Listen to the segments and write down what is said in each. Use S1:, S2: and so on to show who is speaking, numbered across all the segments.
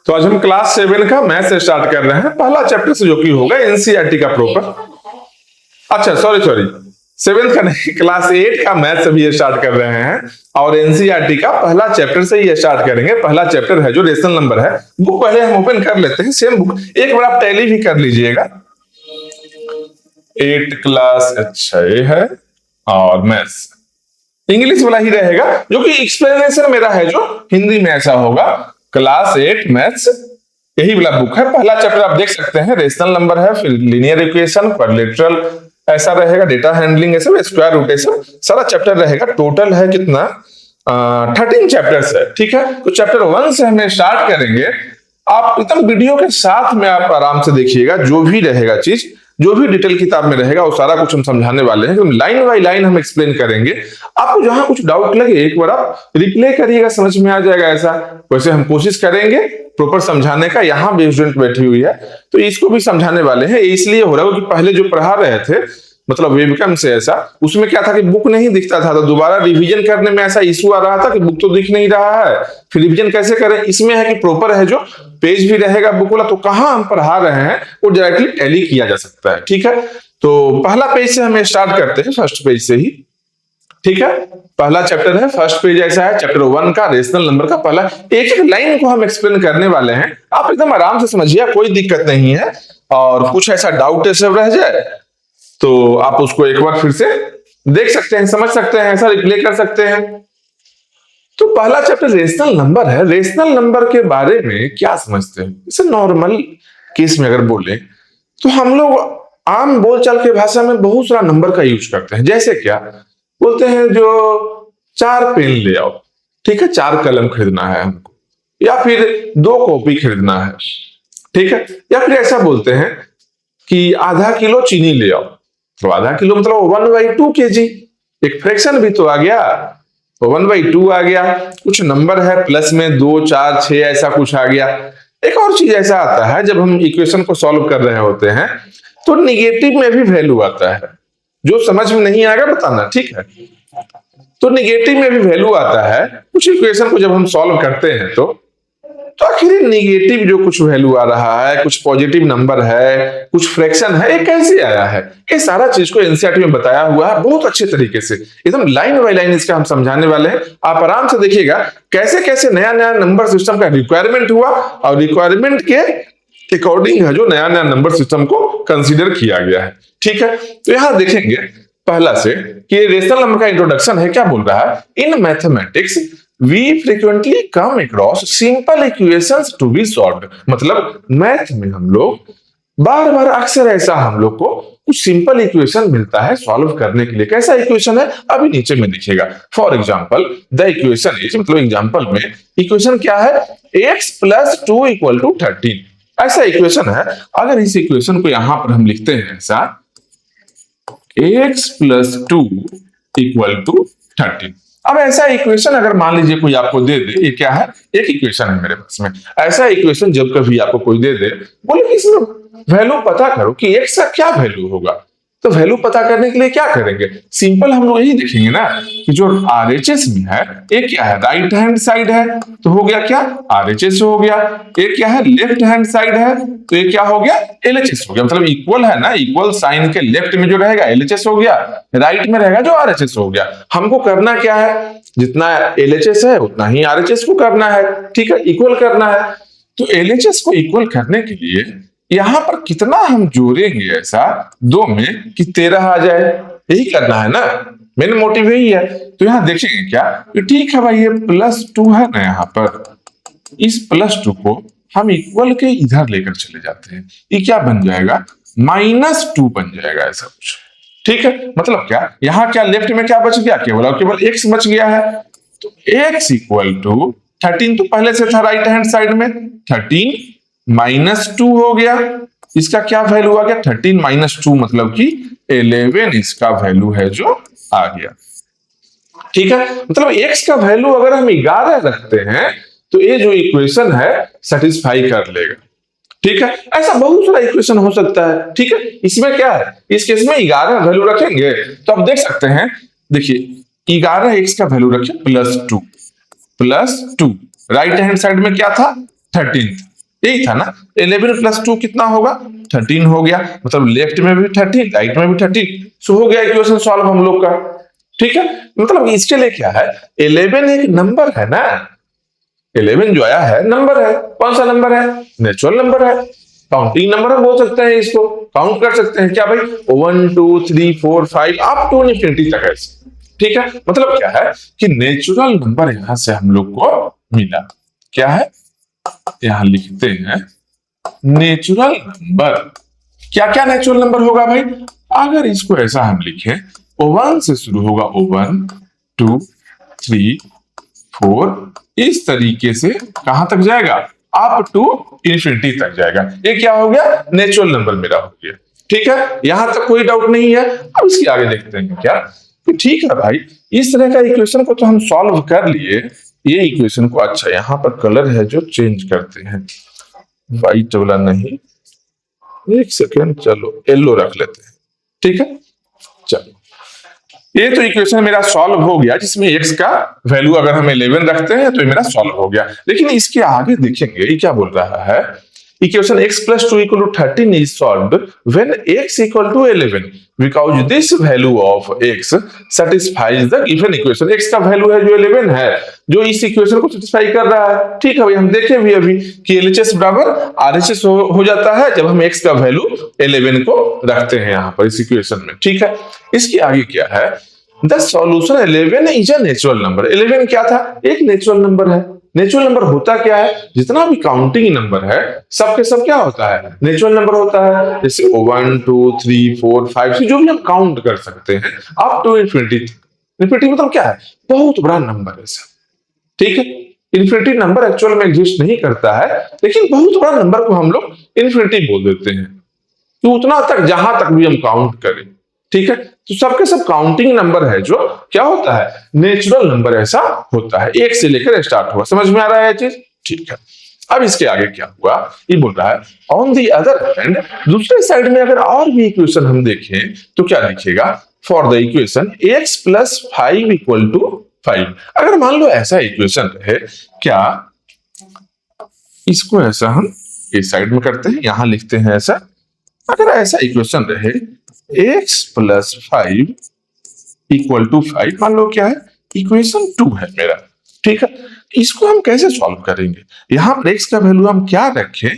S1: तो आज हम क्लास 7 का मैथ्स स्टार्ट कर रहे हैं, पहला चैप्टर से जो कि होगा एनसीईआरटी का प्रॉपर। अच्छा सॉरी 7 का नहीं, क्लास 8 का मैथ्स अभी स्टार्ट कर रहे हैं और एनसीईआरटी का पहला चैप्टर से ही स्टार्ट करेंगे। पहला चैप्टर है जो रेशनल नंबर है। बुक पहले हम ओपन कर लेते हैं, सेम बुक एक बार आप टैली भी कर लीजिएगा। 8 क्लास, अच्छा ये है, और मैथ्स इंग्लिश वाला ही रहेगा, जो कि एक्सप्लेनेशन मेरा है जो हिंदी में ऐसा होगा। क्लास 8 मैथ्स यही वाला बुक है। पहला चैप्टर आप देख सकते हैं, रेशनल नंबर है, फिर लीनियर इक्वेशन, क्वाड्रेटिकल ऐसा रहेगा, डेटा हैंडलिंग, ऐसे स्क्वायर रोटेशन सारा चैप्टर रहेगा। टोटल है कितना, 13 चैप्टर्स है। ठीक है, तो चैप्टर 1 से हमें स्टार्ट करेंगे। आप एकदम वीडियो के साथ में आप आराम से देखिएगा, जो भी रहेगा चीज, जो भी डिटेल किताब में रहेगा वो सारा कुछ हम समझाने वाले हैं। लाइन बाय लाइन हम एक्सप्लेन करेंगे। आपको जहां कुछ डाउट लगे एक बार आप रिप्ले करिएगा, समझ में आ जाएगा। ऐसा वैसे हम कोशिश करेंगे प्रॉपर समझाने का। यहाँ भी स्टूडेंट बैठी हुई है तो इसको भी समझाने वाले हैं। इसलिए हो रहा है कि पहले जो पढ़ा रहे थे मतलब वेबकैम से, ऐसा उसमें क्या था कि बुक नहीं दिखता था, तो दोबारा रिवीजन करने में ऐसा इशू आ रहा था कि बुक तो दिख नहीं रहा है, फिर रिवीजन कैसे करें। इसमें है कि प्रॉपर है जो पेज भी रहेगा बुक वाला, तो कहां हम पढ़ा रहे हैं वो डायरेक्टली टैली किया जा सकता है। ठीक है, तो पहला पेज से हमें स्टार्ट करते हैं, फर्स्ट पेज से ही। ठीक है, पहला चैप्टर है, फर्स्ट पेज ऐसा है, चैप्टर 1 का रेशनल नंबर का पहला एक एक लाइन को हम एक्सप्लेन करने वाले हैं। आप एकदम आराम से समझिए, कोई दिक्कत नहीं है। और कुछ ऐसा डाउट सब रह जाए तो आप उसको एक बार फिर से देख सकते हैं, समझ सकते हैं, ऐसा रिप्ले कर सकते हैं। तो पहला चैप्टर रेशनल नंबर है। रेशनल नंबर के बारे में क्या समझते हैं? इसे नॉर्मल केस में अगर बोले तो हम लोग आम बोलचाल के भाषा में बहुत सारा नंबर का यूज करते हैं। जैसे क्या बोलते हैं, जो 4 पेन ले आओ, ठीक है, 4 कलम खरीदना है हमको, या फिर 2 कॉपी खरीदना है, ठीक है। या फिर ऐसा बोलते हैं कि आधा किलो चीनी ले आओ, तो आधा किलो मतलब 1/2 kg, एक फ्रैक्शन भी तो आ गया, तो 1/2 आ गया। कुछ नंबर है प्लस में 2 4 6 ऐसा कुछ आ गया। एक और चीज ऐसा आता है, जब हम इक्वेशन को सॉल्व कर रहे होते हैं तो निगेटिव में भी वैल्यू आता है। जो समझ में नहीं आएगा बताना, ठीक है। तो निगेटिव में भी वैल्यू आता है कुछ इक्वेशन को जब हम सॉल्व करते हैं तो आखिर निगेटिव जो कुछ वैल्यू आ रहा है, कुछ पॉजिटिव नंबर है, कुछ फ्रैक्शन है, ये कैसे आया है, ये सारा चीज को एनसीईआरटी में बताया हुआ है बहुत अच्छे तरीके से। एकदम लाइन बाय लाइन इसका हम समझाने वाले हैं। आप आराम से देखिएगा कैसे कैसे नया नया नंबर सिस्टम का रिक्वायरमेंट हुआ और रिक्वायरमेंट के अकॉर्डिंग है जो नया नया नंबर सिस्टम को कंसिडर किया गया है। ठीक है, तो यहां देखेंगे पहला से कि रेशनल नंबर का इंट्रोडक्शन है। क्या बोल रहा है, in mathematics we frequently come across simple equations to be solved। मतलब मैथ में हम लोग बार बार अक्सर ऐसा हम लोग को कुछ सिंपल इक्वेशन मिलता है सॉल्व करने के लिए। कैसा इक्वेशन है अभी नीचे में दिखेगा। For example the equation is, मतलब एग्जांपल में इक्वेशन क्या है, x + 2 = 13। ऐसा इक्वेशन है। अगर इस इक्वेशन को यहां पर हम लिखते हैं ऐसा, x + 2 = 13। अब ऐसा इक्वेशन अगर मान लीजिए कोई आपको दे दे, ये क्या है, एक इक्वेशन है मेरे पास में, ऐसा इक्वेशन जब कभी आपको कोई दे दे, बोले कि इसमें वैल्यू पता करो कि x का क्या वैल्यू होगा, तो वैल्यू पता करने के लिए क्या करेंगे, सिंपल हम लोग यही देखेंगे ना कि जो आरएचएस में है ये क्या है, राइट हैंड साइड है, तो हो गया क्या, आरएचएस हो गया। ये क्या है, लेफ्ट हैंड साइड है, तो ये क्या हो गया, एलएचएस हो गया। मतलब इक्वल है ना, इक्वल साइन के लेफ्ट में जो रहेगा एलएचएस हो गया, राइट में रहेगा जो आरएचएस हो गया। हमको करना क्या है, जितना एलएचएस है उतना ही आरएचएस को करना है, ठीक है, इक्वल करना है। तो एलएचएस को इक्वल करने के लिए यहां पर कितना हम जोड़ेंगे ऐसा 2 में कि 13 आ जाए, यही करना है ना, मेन मोटिव यही है। तो यहां देखेंगे क्या, ठीक है भाई, ये +2 है ना, यहां पर इस +2 को हम इक्वल के इधर लेकर चले जाते हैं, ये क्या बन जाएगा, -2 बन जाएगा ऐसा कुछ। ठीक है, मतलब क्या, यहां क्या लेफ्ट में क्या बच गया, केवल और केवल x बच गया है। तो x = 13 तो पहले से था राइट हैंड साइड में, 13 -2 हो गया। इसका क्या वैल्यू आ गया, 13 - 2 मतलब कि 11 इसका वैल्यू है जो आ गया। ठीक है, मतलब x का वैल्यू अगर हम 11 रखते हैं तो ये जो इक्वेशन है सेटिस्फाई कर लेगा। ठीक है, ऐसा बहुत सारा इक्वेशन हो सकता है। ठीक है, इसमें क्या है, इस केस में 11 वैल्यू रखेंगे तो आप देख सकते हैं, देखिए 11 x का वैल्यू रखे +2 राइट हैंड साइड में क्या था, 13, यही था ना। 11 प्लस 2 कितना होगा? 13 हो गया। मतलब लेफ्ट में भी 13, राइट में भी 13, सो हो गया इक्वेशन सॉल्व हम लोग का। ठीक है, मतलब इसके लिए क्या है, 11 एक नंबर है ना, 11 जो आया है नंबर है। कौन सा नंबर है? नेचुरल नंबर है, काउंटिंग नंबर हम बोल सकते हैं, इसको काउंट कर सकते हैं क्या भाई, 1 2 3 4 5 अप टू इंफिनिटी तक है। ठीक है, मतलब क्या है कि नेचुरल नंबर यहां से हम लोग को मिला। क्या है, यहां लिखते हैं नेचुरल नंबर। क्या क्या नेचुरल नंबर होगा भाई? अगर इसको ऐसा हम लिखें, 1 से शुरू होगा, 1 2 3 4, इस तरीके से कहां तक जाएगा? अप टू इंफिनिटी तक जाएगा। ये क्या हो गया? नेचुरल नंबर मेरा हो गया। ठीक है, यहां तक कोई डाउट नहीं है। अब इसके आगे देखते हैं क्या। तो ठीक है भाई, इस तरह का इक्वेशन को तो हम सॉल्व कर लिए। ये इक्वेशन को, अच्छा यहां पर कलर है जो चेंज करते हैं, व्हाइट वाला नहीं, एक सेकेंड, चलो येलो रख लेते हैं। ठीक है, चलो ये तो इक्वेशन मेरा सॉल्व हो गया, जिसमें x का वैल्यू अगर हम 11 रखते हैं तो ये मेरा सॉल्व हो गया। लेकिन इसके आगे देखेंगे ये क्या बोल रहा है, equation x plus 2 equal to 13 is solved when x equal to 11 because this value of x satisfies the given equation। x का वैल्यू है जो 11 है, जो इस इक्वेशन को सेटिस्फाई कर रहा है। ठीक है भाई, हम देखें भी अभी कि LHS बराबर RHS हो जाता है जब हम x का वैल्यू 11 को रखते हैं यहाँ पर इस इक्वेशन में। ठीक है, इसके आगे क्या है, the solution 11 is a natural number. 11 क्या था? एक नेचुरल नंबर है। नेचुरल नंबर होता क्या है, जितना भी काउंटिंग नंबर है सबके सब क्या होता है? नेचुरल नंबर होता है। जैसे 1 2 3 4 5 से जो भी हम काउंट कर सकते हैं अप टू इंफिनिटी। इंफिनिटी मतलब क्या है? बहुत बड़ा नंबर है सर। ठीक है, इंफिनिटी नंबर एक्चुअल में एग्जिस्ट नहीं करता है, लेकिन बहुत बड़ा नंबर को हम लोग इंफिनिटी बोल देते हैं, तो उतना तक जहां तक भी हम काउंट करें। ठीक है, तो सबके सब काउंटिंग नंबर है जो क्या होता है? नेचुरल नंबर ऐसा होता है, एक से लेकर स्टार्ट हुआ। समझ में आ रहा है चीज? ठीक है, अब इसके आगे क्या हुआ, ये बोल रहा है ऑन दी अदर हैंड, दूसरे साइड में अगर और भी इक्वेशन हम देखें तो क्या लिखेगा, for the equation x plus 5 equal to 5। अगर मान लो ऐसा इक्वेशन है, क्या इसको ऐसा हम इस साइड में करते हैं, यहां लिखते हैं ऐसा, अगर ऐसा इक्वेशन रहे x प्लस 5 इक्वल टू 5, मान लो क्या है, इक्वेशन 2 है मेरा। ठीक है, इसको हम कैसे सॉल्व करेंगे? यहां पर x का वैल्यू हम क्या रखें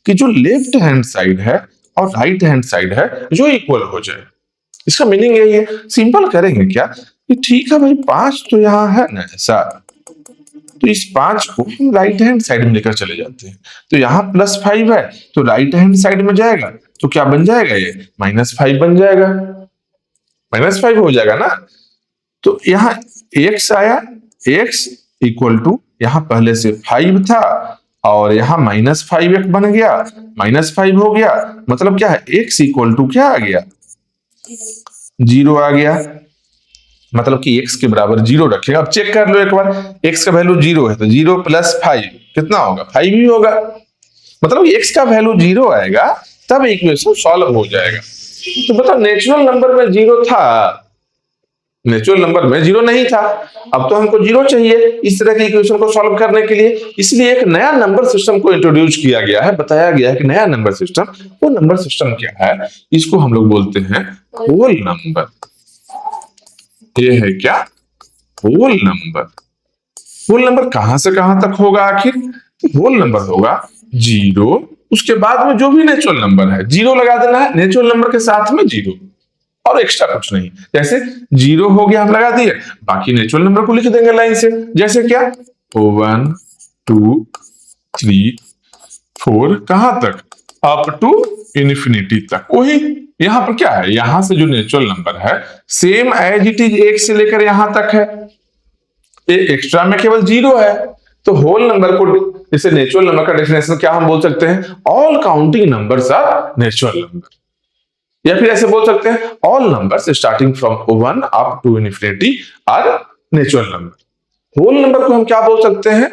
S1: कि जो लेफ्ट हैंड साइड है और राइट हैंड साइड है जो इक्वल हो जाए। इसका मीनिंग यही है, सिंपल करेंगे क्या कि ठीक है भाई 5 तो यहां है ना ऐसा, तो इस 5 को हम राइट हैंड साइड में लेकर चले जाते हैं। तो यहाँ प्लस 5 है तो राइट हैंड साइड में जाएगा तो क्या बन जाएगा, ये -5 बन जाएगा, -5 हो जाएगा ना। तो यहाँ x आया, x इक्वल टू यहाँ पहले से 5 था और यहाँ -5 एक बन गया, -5 हो गया, मतलब क्या है, x इक्वल टू क्या आ गया, 0 आ गया। मतलब कि x के बराबर 0 रखेगा। अब चेक कर लो एक बार, x का वैल्यू 0 है तो 0 प्लस 5 कितना होगा, 5 ही होगा। मतलब x का वैल्यू 0 आएगा तब इक्वेशन सॉल्व हो जाएगा। तो मतलब नेचुरल नंबर में 0 था, नेचुरल नंबर में 0 नहीं था, अब तो हमको 0 चाहिए इस तरह की इक्वेशन को सॉल्व करने के लिए। इसलिए एक नया नंबर सिस्टम को इंट्रोड्यूस किया गया है, बताया गया है कि नया नंबर सिस्टम, वो नंबर सिस्टम क्या है, इसको हम लोग बोलते हैं होल नंबर। ये है क्या, होल नंबर। होल नंबर कहां से कहां तक होगा आखिर, तो होल नंबर होगा 0, उसके बाद में जो भी नेचुरल नंबर है 0 लगा देना है, नेचुरल नंबर के साथ में 0 और एक्स्ट्रा कुछ नहीं। जैसे 0 हो गया हम लगा दिए, बाकी नेचुरल नंबर को लिख देंगे लाइन से, जैसे क्या 1 2 3 4 कहां तक, अप टू इन्फिनिटी तक। वही यहां पर क्या है, यहां से जो नेचुरल नंबर है सेम एज इट इज 1 से लेकर यहां तक है, ये एक्स्ट्रा में केवल 0 है। तो होल नंबर को, जैसे नेचुरल नंबर का डेफिनेशन क्या हम बोल सकते हैं, all counting numbers are natural number, या फिर ऐसे बोल सकते हैं all numbers starting from 1 up to infinity are natural number. Whole number को हम क्या बोल सकते हैं,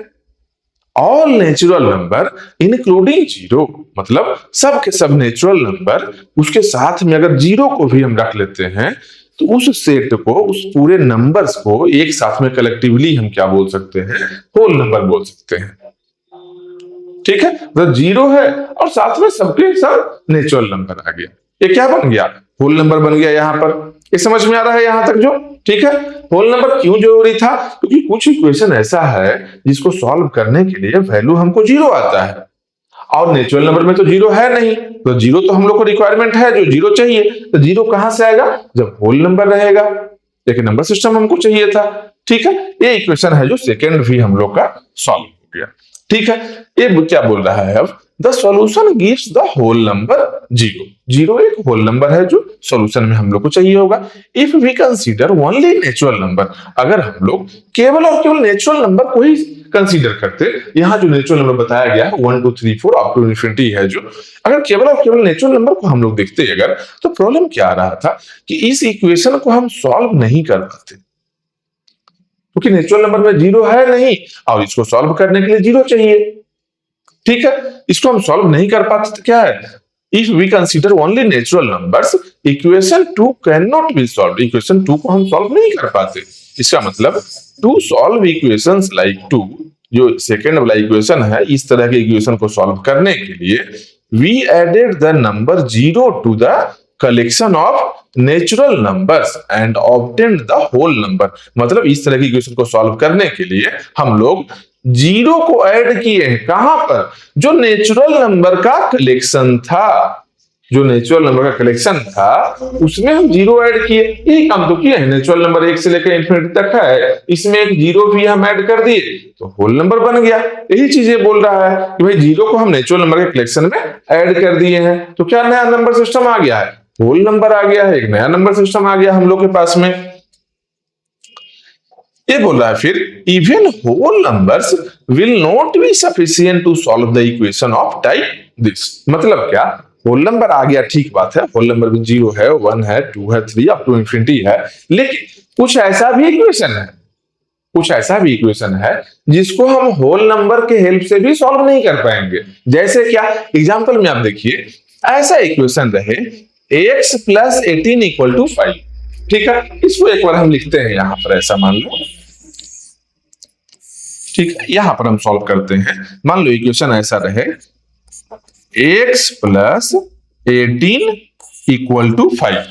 S1: ऑल नेचुरल नंबर इंक्लूडिंग 0, मतलब सब के सब नेचुरल नंबर, उसके साथ में अगर 0 को भी हम रख लेते हैं तो उस सेट को, उस पूरे नंबर्स को एक साथ में कलेक्टिवली हम क्या बोल सकते हैं, होल नंबर बोल सकते हैं। ठीक है, तो जीरो है और साथ में सबके सब नेचुरल नंबर आ गया। ये क्या बन गया, होल नंबर बन गया। यहां पर ये समझ में आ रहा है यहां तक जो, ठीक है। होल नंबर क्यों जरूरी था, क्योंकि कुछ इक्वेशन ऐसा है जिसको सॉल्व करने के लिए वैल्यू हमको जीरो आता है और नेचुरल नंबर में तो जीरो है नहीं, तो जीरो तो हम लोग को रिक्वायरमेंट है, जो जीरो चाहिए, तो जीरो कहां से आएगा, जब होल नंबर रहेगा। लेकिन नंबर सिस्टम हमको चाहिए था, ठीक है। ये इक्वेशन है जो सेकंड भी हम लोग का सॉल्व हो गया, ठीक है। ये क्या बोल रहा है अब, the solution gives the whole number zero. Zero एक होल नंबर है जो सॉल्यूशन में हम लोग को चाहिए होगा। If we consider only natural number, अगर हम लोग केवल और केवल नेचुरल नंबर को ही कंसीडर करते, यहाँ जो नेचुरल नंबर बताया गया है 1 2 3 4 अप टू इन्फिनिटी है जो, अगर केवल और केवल नेचुरल नंबर को हम लोग देखते अगर, तो प्रॉब्लम क्या आ रहा था कि इस इक्वेशन को हम सॉल्व नहीं कर पाते, क्योंकि नेचुरल नंबर में जीरो है नहीं और इसको सॉल्व करने के लिए जीरो चाहिए, ठीक है। इसको हम सॉल्व नहीं कर पाते तो क्या है, if we consider only natural numbers equation 2 can not be solve. Equation 2 को हम सॉल्व नहीं कर पाते। इसका मतलब टू सॉल्व इक्वेशंस लाइक 2, जो सेकंड वाला इक्वेशन है, इस तरह के इक्वेशन को सॉल्व करने के लिए we added the number zero to the collection of natural numbers and obtained the whole number. मतलब इस तरह की इक्वेशन को सॉल्व करने के लिए हम लोग जीरो को ऐड किए हैं, कहां पर, जो नेचुरल नंबर का कलेक्शन था, जो नेचुरल नंबर का कलेक्शन था उसमें हम जीरो ऐड किए। यही काम तो किए हैं, नेचुरल नंबर 1 से लेकर इंफिनिटी तक है, इसमें एक जीरो भी हम ऐड कर दिए तो होल नंबर बन गया। यही चीजें बोल रहा है कि भाई जीरो को हम नेचुरल नंबर के कलेक्शन में ऐड कर दिए हैं, तो क्या नया नंबर सिस्टम आ गया है, होल नंबर आ गया है, एक नया नंबर सिस्टम आ गया हम लोग के पास में। ये बोल रहा है फिर even whole numbers will not be sufficient to solve the equation of type this. मतलब क्या, होल नंबर आ गया, ठीक बात है, होल नंबर भी जीरो है, 1 है, 2 है, 3 अप टू इंफिनिटी है, लेकिन कुछ ऐसा भी इक्वेशन है, कुछ ऐसा भी इक्वेशन है जिसको हम होल नंबर के हेल्प से भी सॉल्व नहीं कर पाएंगे। जैसे क्या, एग्जांपल में आप देखिए, ऐसा इक्वेशन रहे x प्लस 18 इक्वल टू 5, ठीक है। इसको एक बार हम लिखते हैं यहां पर, ऐसा मान लो, ठीक है। यहां पर हम सॉल्व करते हैं, मान लो इक्वेशन ऐसा रहे x प्लस 18 इक्वल टू 5,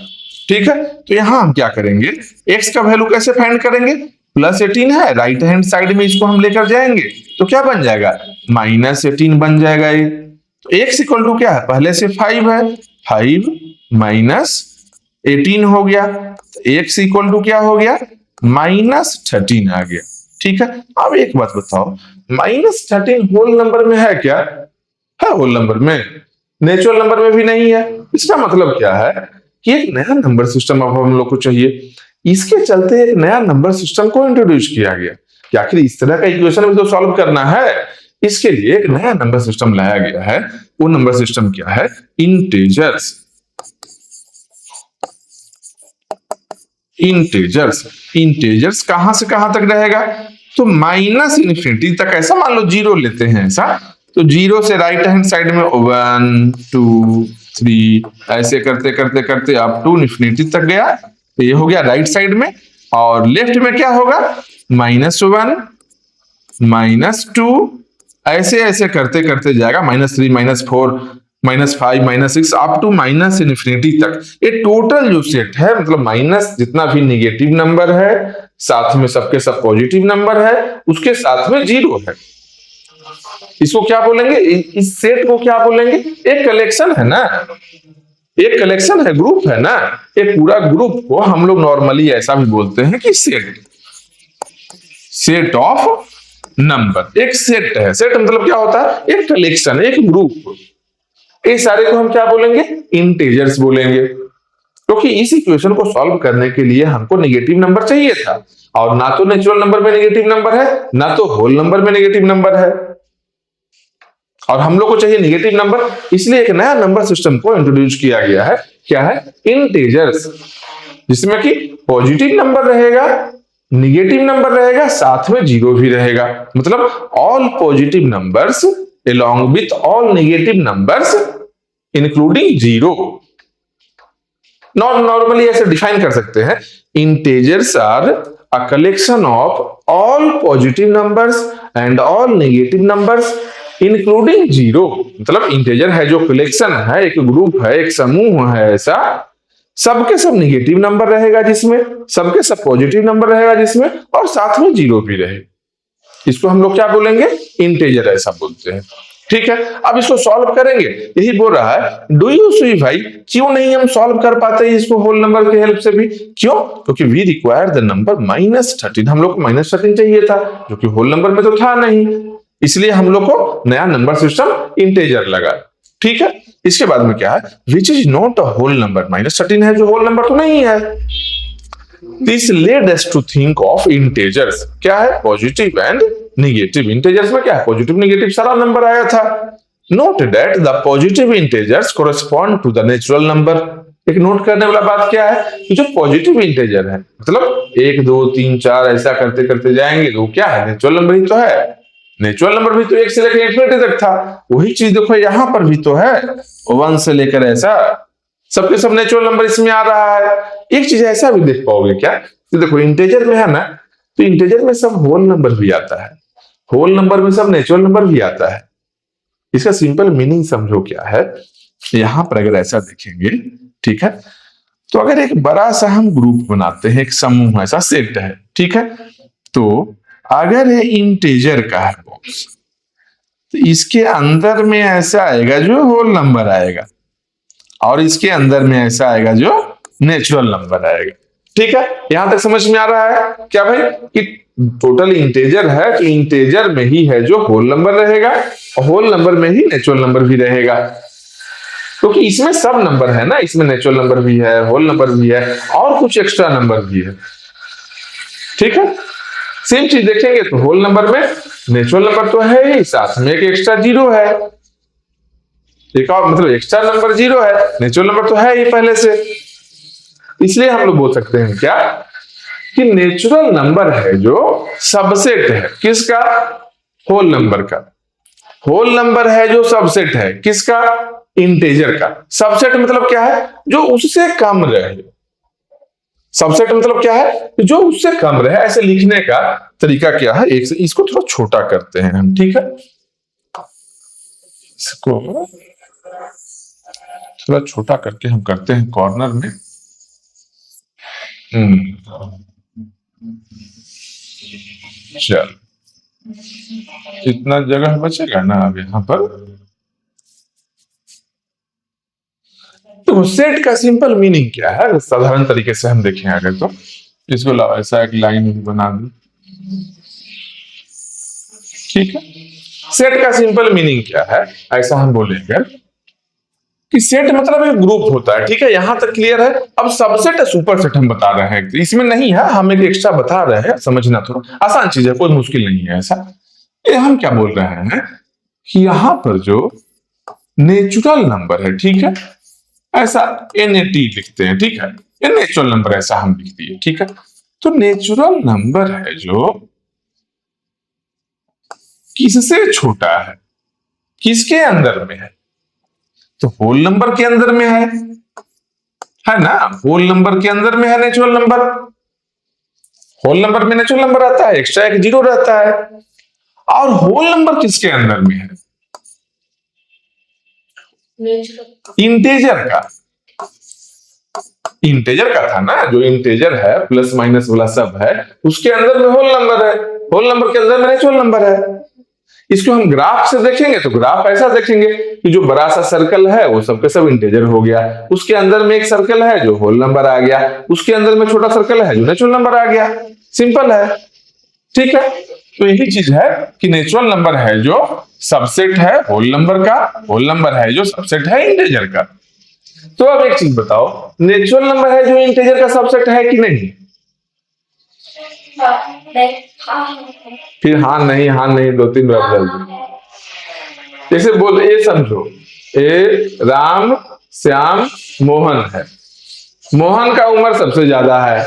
S1: ठीक है। तो यहां हम क्या करेंगे, x का वैल्यू कैसे फाइंड करेंगे, प्लस 18 है, राइट हैंड साइड में इसको हम लेकर जाएंगे तो क्या बन जाएगा, माइनस 18 बन जाएगा ये। तो x इक्वल टू क्या है, पहले से 5 है, 5 माइनस 18 हो गया, x इक्वल टू क्या हो गया, माइनस 13 आ गया, ठीक है। अब एक बात बताओ, माइनस 13 होल नंबर में है क्या, है होल नंबर में, नेचुरल नंबर में भी नहीं है। इसका मतलब क्या है कि एक नया नंबर सिस्टम अब हम लोग को चाहिए, इसके चलते एक नया नंबर सिस्टम को इंट्रोड्यूस किया गया कि आखिर इस तरह का इक्वेशन भी तो सॉल्व करना है, इसके लिए एक नया नंबर सिस्टम लाया गया है। वो नंबर सिस्टम क्या है, इंटीजर्स। इंटीजर्स, इंटीजर्स कहां से कहां तक रहेगा, तो माइनस इन्फिनिटी तक, ऐसा मान लो जीरो लेते हैं ऐसा, तो जीरो से राइट हैंड साइड में 1 2 3 ऐसे करते करते करते अप टू इन्फिनिटी तक गया, तो ये हो गया राइट साइड में, और लेफ्ट में क्या होगा, -1 -2 ऐसे ऐसे करते करते जाएगा, -3 -4 -5 -6 अप टू माइनस इन्फिनिटी तक। ये टोटल जो सेट है, मतलब माइनस जितना भी निगेटिव नंबर है, साथ में सबके सब पॉजिटिव नंबर है, उसके साथ में जीरो है, इसको क्या बोलेंगे, इस सेट को क्या बोलेंगे, एक कलेक्शन है ना, एक कलेक्शन है, ग्रुप है ना, एक पूरा ग्रुप को हम लोग नॉर्मली ऐसा भी बोलते हैं कि सेट, सेट ऑफ नंबर। एक सेट है, सेट मतलब क्या होता है, एक कलेक्शन, एक ग्रुप। इस सारे को हम क्या बोलेंगे, इंटीजर्स बोलेंगे, क्योंकि इस इक्वेशन को सॉल्व करने के लिए हमको नेगेटिव नंबर चाहिए था, और ना तो नेचुरल नंबर में नेगेटिव नंबर है, ना तो होल नंबर में नेगेटिव नंबर है, और हम लोग को चाहिए नेगेटिव नंबर, इसलिए एक नया नंबर सिस्टम को इंट्रोड्यूस किया गया है, क्या है, इंटीजर्स, जिसमें कि पॉजिटिव नंबर रहेगा, नेगेटिव नंबर रहेगा, साथ में जीरो भी रहेगा। मतलब all positive numbers along with all negative numbers including zero। Normally ऐसे डिफाइन कर सकते हैं, integers are a collection of all positive numbers and all negative numbers including zero, मतलब इंटीजर है जो कलेक्शन है, एक ग्रुप है, एक समूह है, ऐसा सबके सब निगेटिव नंबर रहेगा जिसमें, सबके सब पॉजिटिव नंबर रहेगा जिसमें, और साथ में जीरो भी रहे, इसको हम लोग क्या बोलेंगे, इंटीजर ऐसा बोलते हैं। ठीक है, अब इसको सॉल्व करेंगे, यही बोल रहा है डू यू सी भाई, क्यों नहीं हम सॉल्व कर पाते इसको होल नंबर की हेल्प से भी, क्यों, क्योंकि वी रिक्वायर द नंबर -13, हम लोग को -13 चाहिए था जो कि होल नंबर में तो था नहीं, इसलिए हम लोग को नया नंबर सिस्टम इंटीजर लगा। ठीक है, इसके बाद में क्या है, which is not a whole number, -13 है जो होल नंबर तो नहीं है। This led us to think of integers, क्या है, पॉजिटिव एंड नेगेटिव। इंटीजर्स में क्या है, पॉजिटिव नेगेटिव सारा नंबर आया था। Note that the positive integers correspond to the natural number. एक नोट करने वाला बात क्या है कि जो पॉजिटिव इंटीजर है, मतलब 1 2 3 4 ऐसा करते करते जाएंगे तो क्या है, नेचुरल नंबर ही तो है। नेचुरल नंबर भी तो 1 से लेकर इंफिनिटी तक था, वही चीज देखो यहां पर भी तो है, 1 से लेकर ऐसा सबके सब नेचुरल नंबर इसमें आ रहा है। एक चीज ऐसा भी देख पाओगे क्या, तो देखो इंटीजर में है ना, तो इंटीजर में सब होल नंबर भी आता है, होल नंबर में सब नेचुरल नंबर भी आता है। इसका सिंपल मीनिंग समझो क्या है, यहां पर अगर ऐसा देखेंगे, ठीक है, तो अगर एक बड़ा सा हम ग्रुप बनाते हैं, एक समूह ऐसा सेट है, ठीक है, तो अगर ये इंटीजर का है बॉक्स, तो इसके अंदर में ऐसा आएगा जो होल नंबर आएगा, और इसके अंदर में ऐसा आएगा जो नेचुरल नंबर आएगा। ठीक है, यहां तक समझ में आ रहा है क्या भाई, कि टोटल इंटीजर है तो इंटीजर में ही है जो होल नंबर रहेगा, और होल नंबर में ही नेचुरल नंबर भी रहेगा, क्योंकि इसमें सब नंबर है ना, इसमें नेचुरल नंबर भी है, होल नंबर भी है, और कुछ एक्स्ट्रा नंबर भी है। ठीक है, सेम चीज देखेंगे तो होल नंबर में नेचुरल नंबर तो है ही, साथ में एक एक्स्ट्रा जीरो है, एक और मतलब एक्स्ट्रा नंबर जीरो है, नेचुरल नंबर तो है ही पहले से, इसलिए हम लोग बोल सकते हैं क्या कि नेचुरल नंबर है जो सबसेट है किसका, होल नंबर का। होल नंबर है जो सबसेट है किसका, इंटीजर का। सबसेट मतलब क्या है, जो उससे कम रहे। सबसेट मतलब क्या है, जो उससे कम रहे। ऐसे लिखने का तरीका क्या है, एक से इसको थोड़ा छोटा करते हैं हम, ठीक है, इसको थोड़ा छोटा करके हम करते हैं कॉर्नर में। चल, इतना जगह बचेगा ना अब यहां पर। तो सेट का सिंपल मीनिंग क्या है, साधारण तरीके से हम देखें अगर, तो इसको ऐसा एक लाइन बना दो, ठीक है। सेट का सिंपल मीनिंग क्या है, ऐसा हम बोलेंगे कि सेट मतलब एक ग्रुप होता है, ठीक है, यहां तक क्लियर है। अब सबसेट सुपर सेट हम बता रहे हैं, इसमें नहीं है, हम एक एक्स्ट्रा बता रहे हैं, समझना थोड़ा आसान चीज है, कोई मुश्किल नहीं है ऐसा। ये हम क्या बोल रहे हैं कि यहां पर जो नेचुरल नंबर है, ठीक है, ऐसा NAT लिखते हैं, ठीक है, ये नेचुरल नंबर ऐसा हम लिख दिए, ठीक है। तो नेचुरल नंबर है जो किससे छोटा है, किसके अंदर में है, तो होल नंबर के अंदर में है ना, होल नंबर के अंदर में है नेचुरल नंबर। होल नंबर में नेचुरल नंबर आता है, एक्स्ट्रा एक जीरो रहता है। और होल नंबर किसके अंदर में है, इंटीजर का। इंटीजर का था ना, जो इंटीजर है प्लस माइनस वाला सब है, उसके अंदर में होल नंबर है, होल नंबर के अंदर में नेचुरल नंबर है। इसको हम ग्राफ से देखेंगे तो ग्राफ ऐसा देखेंगे कि जो बड़ा सा सर्कल है वो सबके सब इंटीजर हो गया, उसके अंदर में एक सर्कल है जो होल नंबर आ गया, उसके अंदर में छोटा सर्कल है जो नेचुरल नंबर आ गया। सिंपल है, ठीक है। तो यही चीज है कि नेचुरल नंबर है जो सबसेट है होल नंबर का, होल नंबर है जो सबसेट है इंटीजर का। तो अब एक चीज बताओ, नेचुरल नंबर है जो इंटीजर का सबसेट है कि नहीं? फिर हाँ नहीं 2-3 बार जल्दी जैसे बोल, ये समझो, ए राम श्याम मोहन है, मोहन का उम्र सबसे ज्यादा है,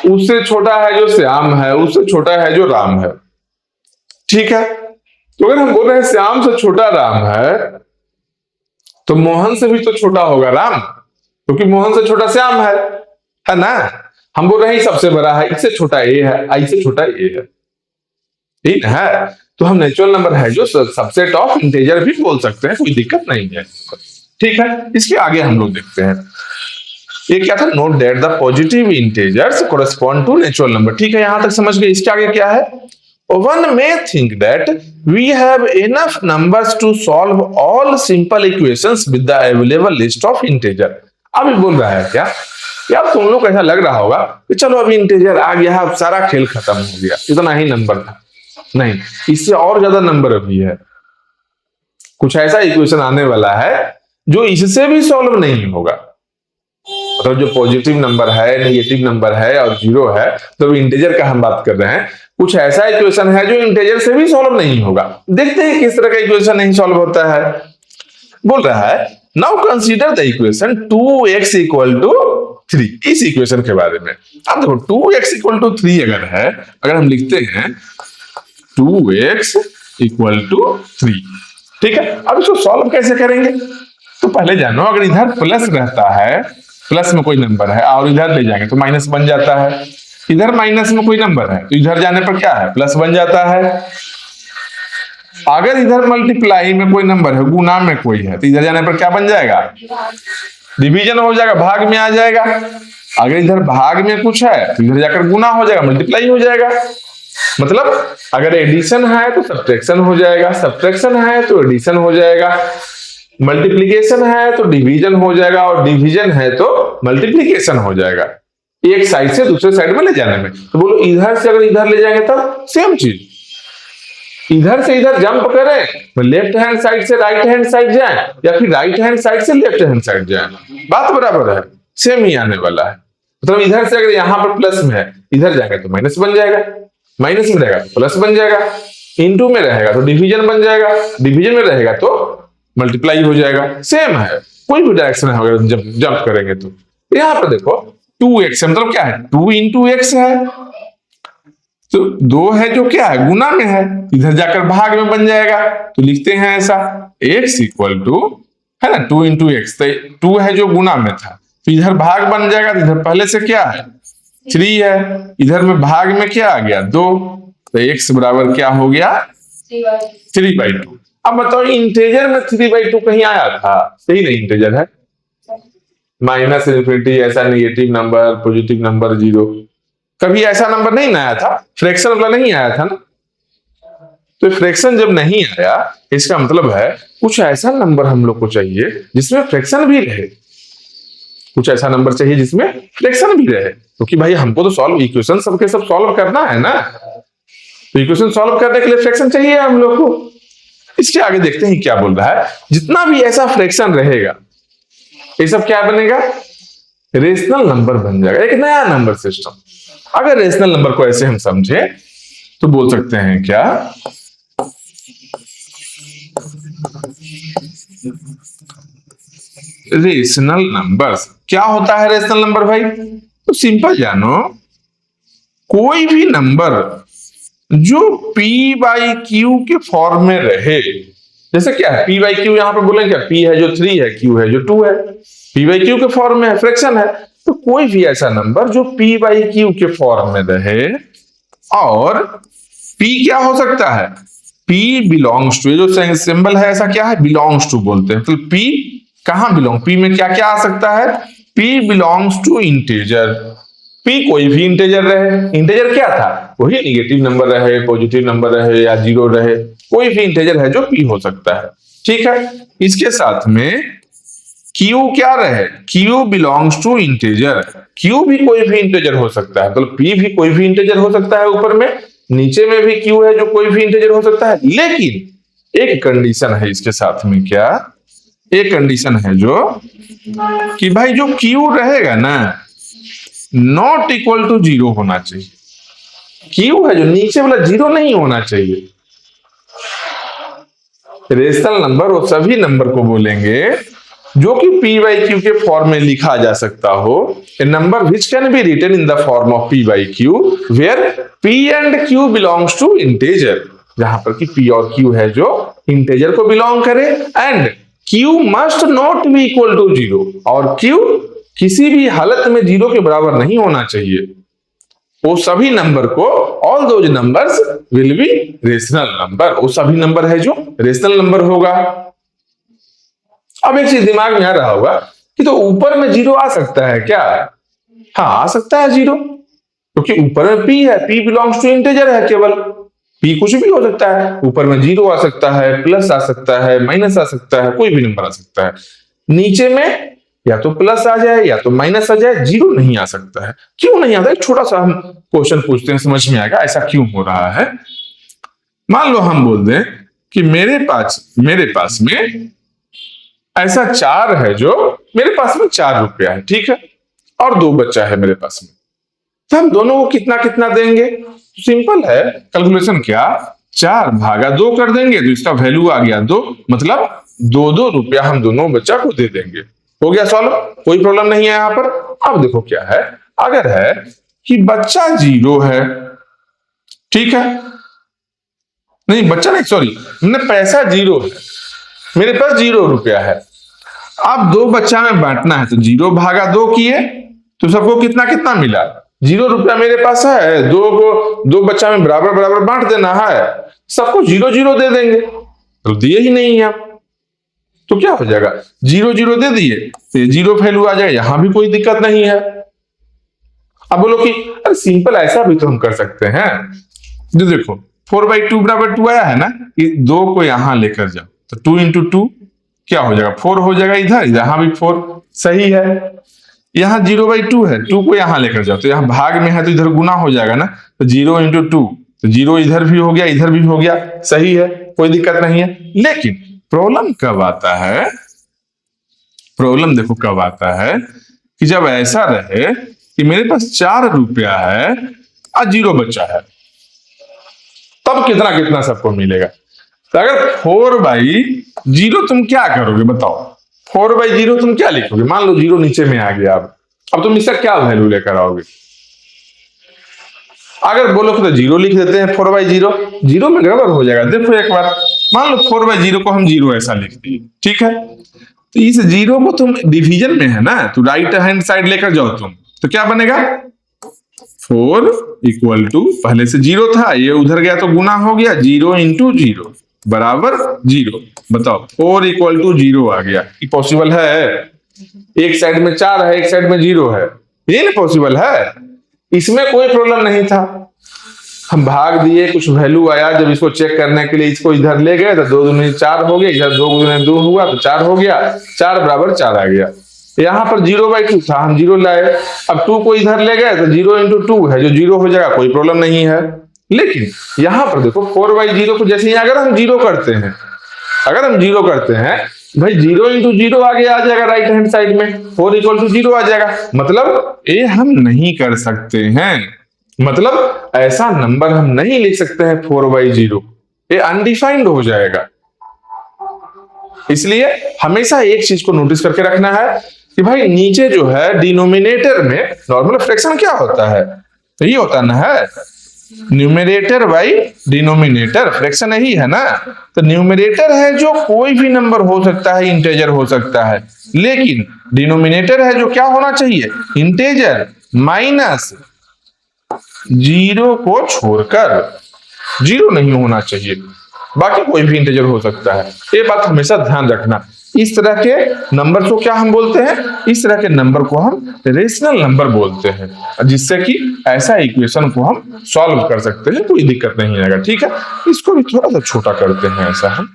S1: उससे छोटा है जो श्याम है, उससे छोटा है जो राम है, ठीक है। तो अगर हम बोल रहे हैं श्याम से छोटा राम है, तो मोहन से भी तो छोटा होगा राम, क्योंकि मोहन से छोटा श्याम है ना। हम बोल रहे हैं सबसे बड़ा है, इससे छोटा ए है, इससे छोटा ए है, ठीक है। तो हम नेचुरल नंबर है जो सबसेट ऑफ इंटीजर भी बोल सकते हैं, कोई दिक्कत नहीं है। ठीक है, इसके आगे हम लोग देखते हैं ये क्या था, note that the positive integers correspond to natural number. ठीक है, यहां तक समझ गए। इसके आगे क्या है, one may think that we have enough numbers to solve all simple equations with the available list of integer. अभी बोल रहा है क्या, यार तुम लोग को ऐसा लग रहा होगा कि चलो अभी इंटीजर आ गया, अब सारा खेल खत्म हो गया, इतना ही नंबर था। नहीं, इससे और ज्यादा नंबर अभी है। कुछ ऐसा इक्वेशन आने वाला है जो इससे भी सॉल्व नहीं होगा। मतलब जो पॉजिटिव नंबर है, नेगेटिव नंबर है और जीरो है, तो इंटीजर का हम बात कर रहे हैं। कुछ ऐसा इक्वेशन है जो इंटीजर से भी सॉल्व नहीं होगा। देखते हैं किस तरह का इक्वेशन नहीं सॉल्व होता है। बोल रहा है now consider the equation 2x equal to 3। इस इक्वेशन के बारे में अब देखो, 2x इक्वल टू 3 अगर है, अगर हम लिखते हैं 2x इक्वल टू 3, ठीक है। अब इसको सॉल्व कैसे करेंगे, तो पहले जानो, अगर इधर प्लस रहता है, प्लस में कोई नंबर है और इधर ले जाएंगे तो माइनस बन जाता है। इधर माइनस में कोई नंबर है तो इधर जाने पर क्या है, प्लस बन जाता है। अगर इधर मल्टीप्लाई में कोई नंबर है, गुना में कोई है, तो इधर जाने पर क्या बन जाएगा, डिवीजन हो जाएगा, भाग में आ जाएगा। अगर इधर भाग में कुछ है तो इधर जाकर गुना हो जाएगा, मल्टीप्लाई हो जाएगा। मतलब अगर एडिशन है तो सब्ट्रैक्शन हो जाएगा, सब्ट्रैक्शन है तो एडिशन हो जाएगा, मल्टीप्लिकेशन है तो डिवीजन हो जाएगा, और डिवीजन है तो मल्टीप्लिकेशन हो जाएगा। एक साइड से दूसरे साइड में ले जाने में। तो बोलो इधर से अगर इधर ले जाएंगे तब सेम चीज, इधर से इधर जंप करें तो लेफ्ट हैंड साइड से राइट हैंड साइड जाए, या फिर राइट हैंड साइड से लेफ्ट हैंड साइड जाए, बात बराबर है, सेम ही आने वाला है। मतलब इधर से अगर यहां पर प्लस में है, इधर जाएगा तो माइनस बन जाएगा, माइनस में रहेगा तो प्लस बन जाएगा, इनटू में रहेगा तो डिवीजन बन जाएगा, डिवीजन में रहेगा तो मल्टीप्लाई हो जाएगा। सेम है, कोई भी डायरेक्शन है अगर जब जंप करेंगे तो। यहां पर देखो 2x मतलब क्या है, 2 इंटू एक्स है, तो 2 है जो क्या है, गुना में है, इधर जाकर भाग में बन जाएगा। तो लिखते हैं ऐसा, x इक्वल टू है ना 2 इंटू एक्स, तो 2 है जो गुना में था, तो इधर भाग बन जाएगा। तो इधर पहले से क्या है 3 है, इधर में भाग में क्या आ गया 2, तो x बराबर क्या हो गया 3/2। अब बताओ इंटीजर में 3/2 कहीं आया था, सही नहीं इंटीजर है, माइनस इन्फिनिटी ऐसा negative number, positive number, zero, कभी ऐसा नंबर नहीं आया था, फ्रैक्शन वाला नहीं आया था ना। तो फ्रैक्शन जब नहीं आया, इसका मतलब है कुछ ऐसा नंबर हम लोग को चाहिए जिसमें फ्रैक्शन भी रहे, कुछ ऐसा नंबर चाहिए जिसमें फ्रैक्शन भी रहे, क्योंकि भाई हमको तो सॉल्व इक्वेशन सबके सब सॉल्व करना है ना। तो इक्वेशन सॉल्व करने के लिए फ्रैक्शन चाहिए हम लोग को। इसके आगे देखते हैं क्या बोल रहा है, जितना भी ऐसा फ्रैक्शन रहेगा ये सब क्या बनेगा, रेशनल नंबर बन जाएगा, एक नया नंबर सिस्टम। अगर रेशनल नंबर को ऐसे हम समझे तो बोल सकते हैं क्या, रेशनल नंबर्स। क्या होता है रेशनल नंबर भाई, तो सिंपल जानो, कोई भी नंबर जो p/q के फॉर्म में रहे, जैसे क्या है p/q, यहां पे बोलेंगे क्या, p है जो 3 है, q है जो 2 है, p/q के फॉर्म में है, फ्रैक्शन है। तो कोई भी ऐसा नंबर जो p/q के फॉर्म में रहे, और p क्या हो सकता है, p बिलोंग्स टू, ये जो सिंबल है ऐसा क्या है, बिलोंग्स टू बोलते हैं। तो p कहां बिलोंग, p में क्या क्या आ सकता है, p belongs to integer, p कोई भी इंटीजर रहे। इंटीजर क्या था, वही नेगेटिव नंबर रहे, पॉजिटिव नंबर रहे या जीरो रहे, कोई भी इंटीजर है जो p हो सकता है। ठीक है, इसके साथ में q क्या रहे, q belongs to integer, q भी कोई भी इंटीजर हो सकता है, मतलब p भी कोई भी इंटीजर हो सकता है, ऊपर में नीचे में भी q है जो कोई भी इंटीजर हो सकता है। लेकिन एक कंडीशन है इसके साथ में, क्या, एक कंडीशन है जो कि भाई जो q रहेगा ना नॉट इक्वल टू 0 होना चाहिए, q है जो नीचे वाला 0 नहीं होना चाहिए। रेशनल नंबर वो सभी नंबर को बोलेंगे जो कि p/q के फॉर्म में लिखा जा सकता हो, a number which can be written in the form of p/q where p and q belongs to integer, जहां पर कि p और q है जो इंटीजर को बिलोंग करे, and q must not be equal to 0, और q किसी भी हालत में 0 के बराबर नहीं होना चाहिए। वो सभी नंबर को, all those numbers will be rational number, वो सभी नंबर है जो रेशनल नंबर होगा। अब एक चीज दिमाग में आ रहा होगा कि तो ऊपर में जीरो आ सकता है क्या? हाँ, आ सकता है जीरो, क्योंकि ऊपर में पी है, पी बिलोंग्स टू इंटीजर है केवल, पी कुछ भी हो सकता है, ऊपर में जीरो आ सकता है, प्लस आ सकता है, माइनस आ सकता है, कोई भी नंबर आ सकता है। नीचे में या तो प्लस आ जाए या तो माइनस आ जाए, जीरो नहीं आ सकता है। क्यों नहीं आता? एक छोटा सा हम क्वेश्चन पूछते हैं, समझ में आएगा ऐसा क्यों हो रहा है। मान लो हम बोल दें कि मेरे पास में ऐसा चार है, जो मेरे पास में 4 रुपया है, ठीक है, और 2 बच्चा है मेरे पास में, तो हम दोनों को कितना कितना देंगे? सिंपल है कैलकुलेशन, क्या 4/2 कर देंगे तो इसका वैल्यू आ गया 2, मतलब 2-2 रुपया हम दोनों बच्चा को दे देंगे। हो गया सॉल्व, कोई प्रॉब्लम नहीं है यहां पर। अब देखो क्या है, अगर है कि बच्चा जीरो है, ठीक है, नहीं बच्चा नहीं, सॉरी, मैंने पैसा जीरो है, मेरे पास 0 रुपया है। अब 2 बच्चा में बांटना है तो 0/2 किए तो सबको कितना कितना मिला? 0 रुपया मेरे पास है, 2 बच्चा में बराबर बराबर बांट देना है, सबको 0-0 दे देंगे, तो दिए ही नहीं है। तो क्या हो जाएगा, 0-0 दे दिए तो 0 वैल्यू आ जाए, यहां भी कोई दिक्कत नहीं है। अब बोलो कि अरे सिंपल ऐसा भी तो हम कर सकते हैं, जो देखो 4/2 बराबर 2 आया है ना, कि 2 को यहां लेकर जाओ तो 2 इंटू 2 क्या हो जाएगा, 4 हो जाएगा, इधर यहां भी 4, सही है। यहाँ 0/2 है, 2 को यहां लेकर जाओ तो यहाँ भाग में है तो इधर गुना हो जाएगा ना, तो 0 इंटू 2, तो 0 इधर भी हो गया, इधर भी हो गया, सही है, कोई दिक्कत नहीं है। लेकिन प्रॉब्लम कब आता है, प्रॉब्लम देखो कब आता है, कि जब ऐसा रहे कि मेरे पास 4 रुपया है और 0 बच्चा है, तब कितना कितना सबको मिलेगा। तो अगर 4/0 तुम क्या करोगे बताओ, 4/0 तुम क्या लिखोगे? मान लो 0 नीचे में आ गया, अब तुम इसका क्या वैल्यू लेकर आओगे? अगर बोलो तो 0 लिख देते हैं, 4/0 जीरो में गड़बड़ हो जाएगा। देखो एक बार, मान लो 4/0 को हम 0 ऐसा लिख दिए, ठीक है, तो इस 0 को तुम डिवीजन में है ना, तो राइट हैंड साइड लेकर जाओ तुम, तो क्या बनेगा, 4 इक्वल टू, पहले से 0 था, ये उधर गया तो गुना हो गया, 0 इंटू 0 बराबर 0। बताओ 4 इक्वल टू 0 आ गया, ये पॉसिबल है? एक साइड में 4 है, एक साइड में 0 है, ये नहीं पॉसिबल है। इसमें कोई प्रॉब्लम नहीं था, हम भाग दिए, कुछ वैल्यू आया, जब इसको चेक करने के लिए इसको इधर ले गए तो 2 दूनी 4 हो गया, इधर 2 दूनी 2 हुआ तो 4 हो गया, 4 बराबर 4 आ गया। यहाँ पर 0/2 था, हम 0 लाए, अब 2 को इधर ले गए तो 0 इंटू 2 है जो 0 हो जाएगा, कोई प्रॉब्लम नहीं है। लेकिन यहाँ पर देखो 4/0 को जैसे ही अगर हम 0 करते हैं, अगर हम 0 करते हैं, भाई 0 इंटू 0 आगे आ जाएगा राइट हैंड साइड में, 4 इक्वल टू 0 आ जाएगा, मतलब ये हम नहीं कर सकते हैं, मतलब ऐसा नंबर हम नहीं लिख सकते हैं 4/0, ये अनडिफाइंड हो जाएगा। इसलिए हमेशा एक चीज को नोटिस करके रखना है कि भाई नीचे जो है डिनोमिनेटर में नॉर्मल फ्रैक्शन क्या होता है, तो ये होता ना है न्यूमरेटर बाई डिनोमिनेटर, फ्रैक्शन यही है ना। तो न्यूमरेटर है जो कोई भी नंबर हो सकता है, इंटेजर हो सकता है, लेकिन डिनोमिनेटर है जो क्या होना चाहिए, इंटेजर माइनस 0 को छोड़कर, 0 नहीं होना चाहिए, बाकी कोई भी इंटीजर हो सकता है, ये बात हमेशा ध्यान रखना। इस तरह के नंबर को क्या हम बोलते हैं, इस तरह के नंबर को हम रेशनल नंबर बोलते हैं, जिससे कि ऐसा इक्वेशन को हम सॉल्व कर सकते हैं, कोई दिक्कत नहीं आएगा। ठीक है, इसको भी थोड़ा सा छोटा करते हैं ऐसा हम।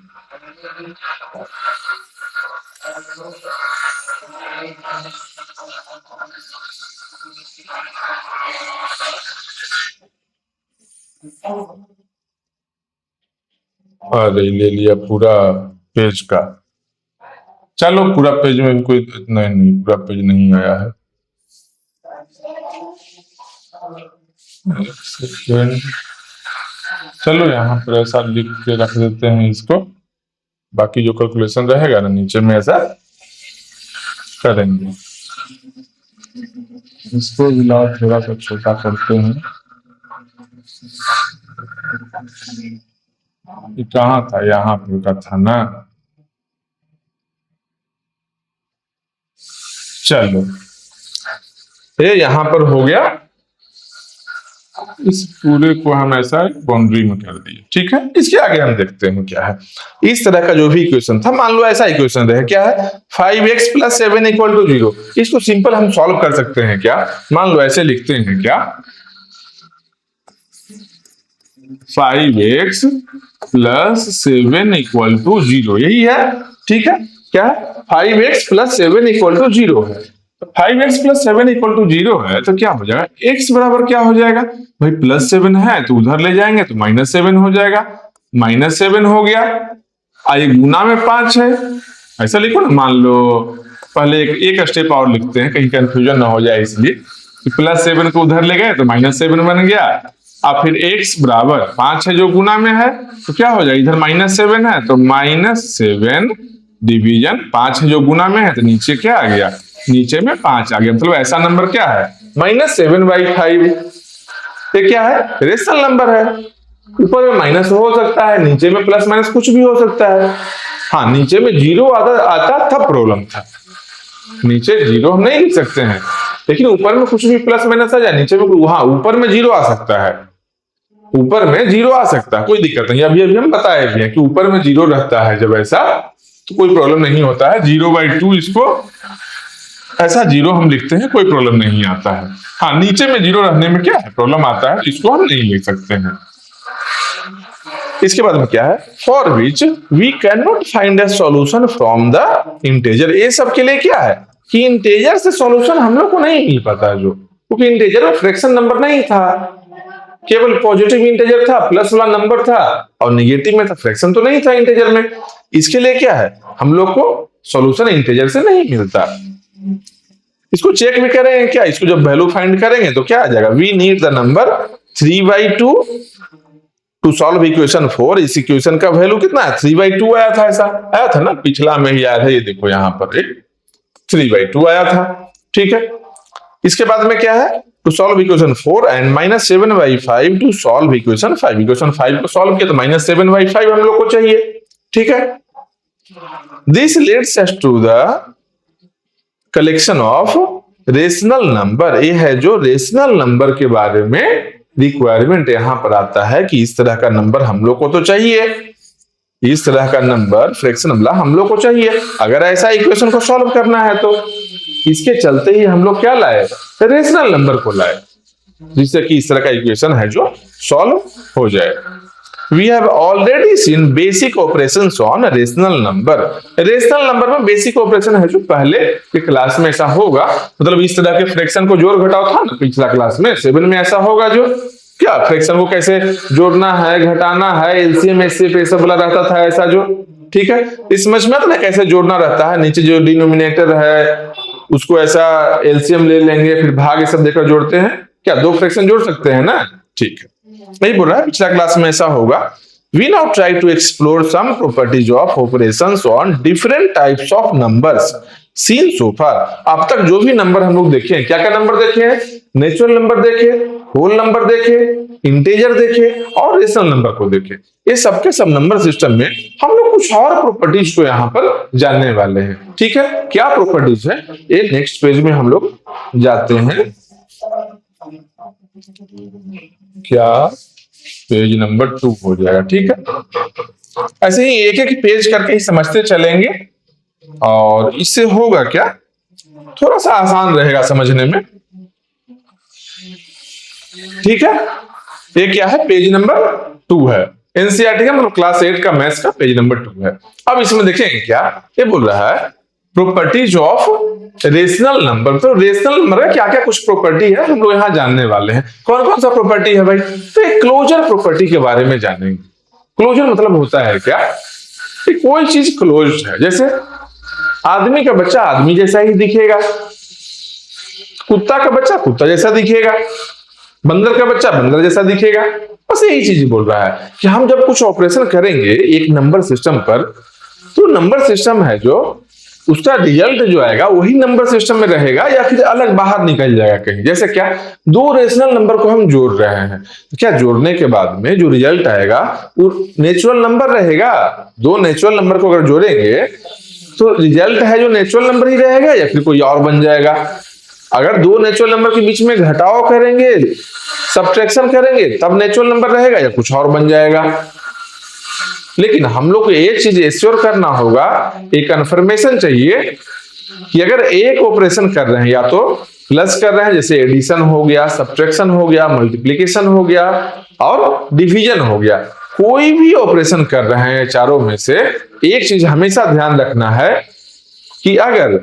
S1: अरे ले लिया पूरा पेज का, चलो पूरा पेज में कोई इतना नहीं, पूरा पेज नहीं आया है। चलो यहाँ पर ऐसा लिख के रख देते हैं इसको, बाकी जो कैलकुलेशन रहेगा ना नीचे में ऐसा करेंगे। इसको भी लाओ थोड़ा सा छोटा करते हैं, ये कहाँ था, यहाँ पर था ना। चलो ये यहां पर हो गया इस पूरे को हम ऐसा बाउंड्री में कर दिए, ठीक है। इसके आगे हम देखते हैं क्या है। इस तरह का जो भी इक्वेशन था, मान लो ऐसा इक्वेशन रहे, क्या है 5x + 7 = 0। इसको सिंपल हम सॉल्व कर सकते हैं क्या, मान लो ऐसे लिखते हैं क्या, 5x + 7 = 0, यही है, ठीक है। क्या है 5x + 7 = 0 है। 5x + 7 = 0 है तो क्या हो जाएगा, x बराबर क्या हो जाएगा भाई, +7 है तो उधर ले जाएंगे तो -7 हो जाएगा, -7 हो गया। ये गुना में 5 है, ऐसा लिखो ना। मान लो पहले एक स्टेप और लिखते हैं, कहीं कंफ्यूजन ना हो जाए, इसलिए +7 को उधर ले गए तो -7 बन गया। अब फिर x बराबर 5 है जो गुना में है, तो क्या हो जाएगा, इधर -7 है तो -7 डिवीजन 5 है जो गुना में है, तो नीचे क्या आ गया, नीचे में 5 आ गया। मतलब ऐसा नंबर क्या है, -7/5। ये क्या है, रेशनल नंबर है। ऊपर में माइनस हो सकता है, नीचे में प्लस माइनस कुछ भी हो सकता है। हाँ, नीचे में 0 आता तब प्रॉब्लम था, नीचे 0 हम नहीं लिख सकते हैं, लेकिन ऊपर में कुछ भी प्लस माइनस आ जाए, नीचे में हाँ ऊपर में 0 आ सकता है, ऊपर में 0 आ सकता है, कोई दिक्कत नहीं। अभी हम बताए भी हैं कि ऊपर में 0 रहता है जब ऐसा, तो कोई प्रॉब्लम नहीं होता है। 0/2 इसको ऐसा 0 हम लिखते हैं, कोई प्रॉब्लम नहीं आता है। हाँ, नीचे में 0 रहने में क्या है, प्रॉब्लम आता है, इसको हम नहीं लिख सकते हैं। इसके बाद में क्या है, for which we can not find a solution from the integer. ये सब के लिए क्या है कि इंटेजर से सॉल्यूशन हम लोग को नहीं मिल पाता, जो क्योंकि इंटेजर में फ्रैक्शन नंबर नहीं था, केवल पॉजिटिव इंटेजर था, प्लस वाला नंबर था, और नेगेटिव में था, फ्रैक्शन तो नहीं था इंटेजर में। इसके लिए क्या है, हम लोग को सॉल्यूशन इंटेजर से नहीं मिलता। इसको चेक भी करेंगे क्या, इसको जब वैल्यू फाइंड करेंगे तो क्या आ जाएगा, we need the number 3/2 to solve equation 4। इस इक्वेशन का वैल्यू कितना है, 3/2 आया था, ऐसा आया था ना, पिछला में ही आया था, ये देखो यहाँ पर एक 3/2 आया था, ठीक है। इसके बाद में क्या है, to solve equation 4 and -7/5 to solve equation 5। Equation 5 को सॉल्व किया तो -7/5 हम लोग को चाहिए, ठीक है। This leads us to the collection of rational number. ये है जो रेशनल नंबर के बारे में रिक्वायरमेंट यहां पर आता है कि इस तरह का नंबर हम लोग को तो चाहिए, इस तरह का नंबर फ्रैक्शन वाला हम लोग को चाहिए अगर ऐसा इक्वेशन को सॉल्व करना है। तो इसके चलते ही हम लोग क्या लाए, रेशनल नंबर को लाए, जिससे कि इस तरह का इक्वेशन है जो सॉल्व हो जाए। We have already seen basic operations on rational number। Rational number में बेसिक ऑपरेशन है जो पहले के क्लास में ऐसा होगा, मतलब इस तरह के फ्रैक्शन को जोड़ घटाव था ना पिछला क्लास में 7 में, ऐसा होगा जो क्या फ्रैक्शन को कैसे जोड़ना है, घटाना है, एलसीएम एचसीएफ ये सब वाला रहता था ऐसा जो, ठीक है। इस समझ में आता ना कैसे जोड़ना रहता है, नीचे जो डिनोमिनेटर है उसको ऐसा एलसीएम ले लेंगे, फिर भाग ये सब देकर जोड़ते हैं, क्या 2 फ्रैक्शन जोड़ सकते हैं ना, ठीक है। नहीं बोल रहा है पिछला क्लास में ऐसा होगा। We now try to explore some properties of operations on different types of numbers seen so far। अब तक जो भी नंबर हम लोग देखे हैं, क्या क्या नंबर देखे हैं, नेचुरल नंबर देखे, होल नंबर देखे, इंटीजर देखे और रेशनल नंबर को देखे। ये सबके सब नंबर सिस्टम में हम लोग कुछ और प्रॉपर्टीज को यहाँ पर जानने वाले हैं, ठीक है। क्या प्रॉपर्टीज है ये नेक्स्ट पेज में हम लोग जाते हैं। क्या पेज नंबर 2 हो जाएगा, ठीक है। ऐसे ही एक एक पेज करके ही समझते चलेंगे और इससे होगा क्या, थोड़ा सा आसान रहेगा समझने में, ठीक है। ये क्या है, पेज नंबर 2 है, एनसीईआरटी का मतलब क्लास 8 का मैथ्स का पेज नंबर 2 है। अब इसमें देखेंगे क्या, ये बोल रहा है प्रॉपर्टीज ऑफ रेशनल नंबर। तो रेशनल नंबर का क्या क्या कुछ प्रॉपर्टी है हम लोग यहाँ जानने वाले हैं। कौन कौन सा प्रॉपर्टी है भाई, तो एक क्लोजर प्रॉपर्टी के बारे में जानेंगे। क्लोजर मतलब होता है क्या, कि कोई चीज क्लोज्ड है, जैसे आदमी का बच्चा आदमी जैसा ही दिखेगा, कुत्ता का बच्चा कुत्ता जैसा दिखेगा, बंदर का बच्चा बंदर जैसा दिखेगा। बस यही चीज बोल रहा है कि हम जब कुछ ऑपरेशन करेंगे एक नंबर सिस्टम पर, तो नंबर सिस्टम है जो उसका रिजल्ट जो आएगा वही नंबर सिस्टम में रहेगा या फिर अलग बाहर निकल जाएगा कहीं। जैसे क्या, 2 रेशनल नंबर को हम जोड़ रहे हैं, तो क्या जोड़ने के बाद में जो रिजल्ट आएगा वो नेचुरल नंबर रहेगा। 2 नेचुरल नंबर को अगर जोड़ेंगे तो रिजल्ट है जो नेचुरल नंबर ही रहेगा या फिर कोई और बन जाएगा। अगर 2 नेचुरल नंबर के बीच में घटाव करेंगे सब्ट्रैक्शन करेंगे तब नेचुरल नंबर रहेगा या कुछ और बन जाएगा। लेकिन हम लोग को एक चीज एश्योर करना होगा, एक कंफर्मेशन चाहिए कि अगर एक ऑपरेशन कर रहे हैं, या तो प्लस कर रहे हैं जैसे एडिशन हो गया, सब्ट्रैक्शन हो गया, मल्टीप्लिकेशन हो गया और डिवीजन हो गया, कोई भी ऑपरेशन कर रहे हैं चारों में से, एक चीज हमेशा ध्यान रखना है कि अगर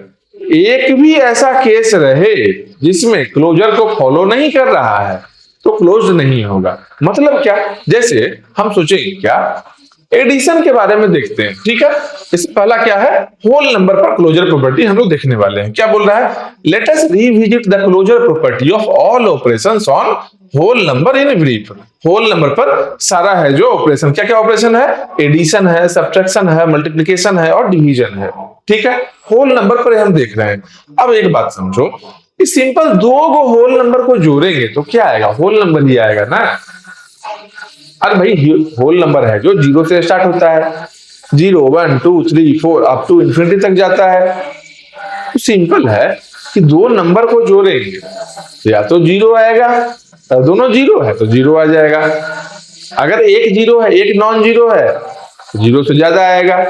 S1: एक भी ऐसा केस रहे जिसमें क्लोजर को फॉलो नहीं कर रहा है तो क्लोज नहीं होगा। मतलब क्या, जैसे हम सोचेंगे क्या, एडिशन के बारे में देखते हैं, ठीक है। इससे पहला क्या है, होल नंबर पर क्लोजर प्रॉपर्टी हम लोग देखने वाले हैं। क्या बोल रहा है, let us revisit the closure property of all operations on whole number in brief. Whole number पर सारा है जो ऑपरेशन, क्या क्या ऑपरेशन है, एडिशन है, सब्ट्रैक्शन है, मल्टीप्लिकेशन है और डिवीजन है, ठीक है। होल नंबर पर हम देख रहे हैं। अब एक बात समझो, इस सिंपल दो गो होल नंबर को जोड़ेंगे तो क्या आएगा, होल नंबर ही आएगा ना। अरे भाई होल नंबर है जो 0 से स्टार्ट होता है, 0 1 2 3 4 अप टू इंफिनिटी तक जाता है। तो सिंपल है कि दो नंबर को जोड़ेंगे तो या तो 0 आएगा, और दोनों 0 है तो 0 आ जाएगा। अगर एक 0 है एक नॉन 0 है तो 0 से ज्यादा आएगा।